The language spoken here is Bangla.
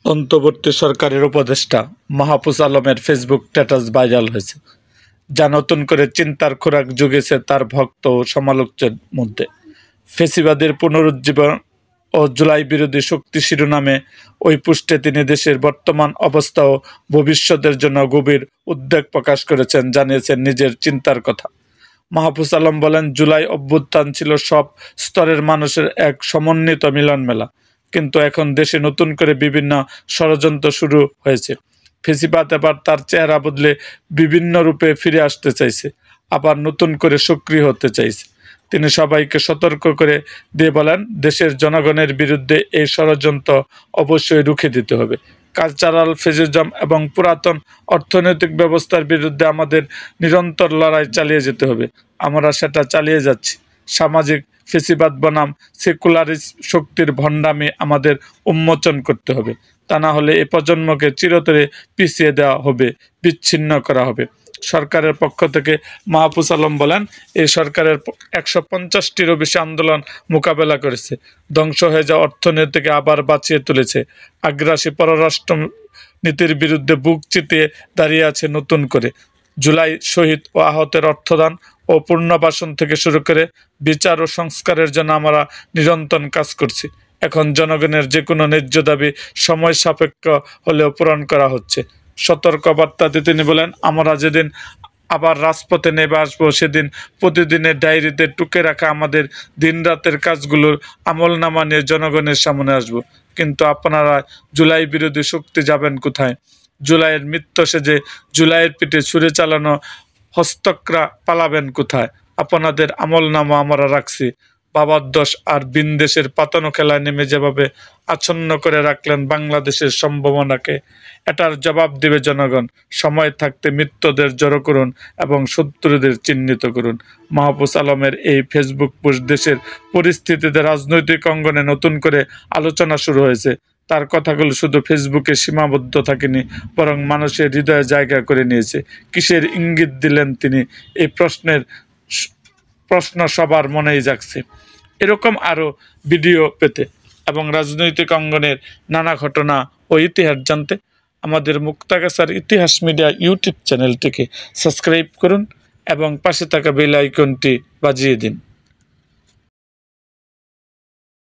অন্তর্বর্তী সরকারের উপদেষ্টা মাহফুজ আলমের ফেসবুক স্ট্যাটাস ভাইরাল হয়েছে, যা নতুন করে চিন্তার খোরাক জুগিয়েছে তার ভক্ত ও সমালোচকদের মধ্যে। ফ্যাসিবাদের পুনরুজ্জীবন ও জুলাই বিরোধী শক্তি শিরোনামে ওই পোস্টে তিনি দেশের বর্তমান অবস্থা ও ভবিষ্যতের জন্য গভীর উদ্বেগ প্রকাশ করেছেন, জানিয়েছেন নিজের চিন্তার কথা। মাহফুজ আলম বলেন, জুলাই অভ্যুত্থান ছিল সব স্তরের মানুষের এক সমন্বিত মিলন মেলা, কিন্তু এখন দেশে নতুন করে বিভিন্ন ষড়যন্ত্র শুরু হয়েছে। ফ্যাসিবাদ এবার তার চেহারা বদলে বিভিন্ন রূপে ফিরে আসতে চাইছে, আবার নতুন করে সক্রিয় হতে চাইছে। তিনি সবাইকে সতর্ক করে দিয়ে বলেন, দেশের জনগণের বিরুদ্ধে এই ষড়যন্ত্র অবশ্যই রুখে দিতে হবে। কালচারাল ফেসিজম এবং পুরাতন অর্থনৈতিক ব্যবস্থার বিরুদ্ধে আমাদের নিরন্তর লড়াই চালিয়ে যেতে হবে। আমরা সেটা চালিয়ে যাচ্ছি। সামাজিক ফেসিবাদ বনাম সেকুলারিস্ট শক্তির ভণ্ডামি আমাদের উন্মোচন করতে হবে। তা না হলে এ প্রজন্মকে চিরতরে পিছিয়ে দেওয়া হবে, বিচ্ছিন্ন করা হবে। সরকারের পক্ষ থেকে মাহফুজ আলম বলেন, এই সরকারের 150টিরও বেশি আন্দোলন মোকাবেলা করেছে, ধ্বংস হয়ে যাওয়া অর্থনীতিকে আবার বাঁচিয়ে তুলেছে, আগ্রাসী পররাষ্ট্র নীতির বিরুদ্ধে বুক চিতিয়ে দাঁড়িয়ে আছে নতুন করে। জুলাই শহীদ ও আহতের অর্থদান ও পুনর্বাসন থেকে শুরু করে বিচার ও সংস্কারের জন্য আমরা নিরন্তর কাজ করছি। এখন জনগণের যে কোনো ন্যায্য দাবি সময় সাপেক্ষ হলেও পূরণ করা হচ্ছে। সতর্কবার্তাতে তিনি বলেন, আমরা যেদিন আবার রাজপথে নেমে আসবো, সেদিন প্রতিদিনের ডায়েরিতে টুকে রাখা আমাদের দিনরাতের কাজগুলোর আমলনামা নিয়ে জনগণের সামনে আসব। কিন্তু আপনারা জুলাই বিরোধী শক্তি যাবেন কোথায়? জুলাইয়ের মৃত্যু সেজে জুলাইয়ের পিঠে ছুরি চালানো হস্তকরা পালাবেন কোথায়? আপনাদের আমলনামা আমরা রাখছি। বাবার দশ আর বিনদেশের পাতানো খেলায় নেমে যেভাবে আচ্ছন্ন করে রাখলেন বাংলাদেশের সম্ভাবনাকে, এটার জবাব দিবে জনগণ। সময় থাকতে মৃত্যুদের জড়ো করুন এবং শত্রুদের চিহ্নিত করুন। মাহফুজ আলমের এই ফেসবুক পোস্ট দেশের পরিস্থিতিতে রাজনৈতিক অঙ্গনে নতুন করে আলোচনা শুরু হয়েছে। তার কথাগুলো শুধু ফেসবুকে সীমাবদ্ধ থাকেনি, বরং মানুষের হৃদয়ে জায়গা করে নিয়েছে। কিসের ইঙ্গিত দিলেন তিনি? এই প্রশ্ন সবার মনেই জাগছে। এরকম আরও ভিডিও পেতে এবং রাজনৈতিক অঙ্গনের নানা ঘটনা ও ইতিহাস জানতে আমাদের মুক্তাগাছার ইতিহাস মিডিয়া ইউটিউব চ্যানেলটিকে সাবস্ক্রাইব করুন এবং পাশে থাকা বেল আইকনটি বাজিয়ে দিন।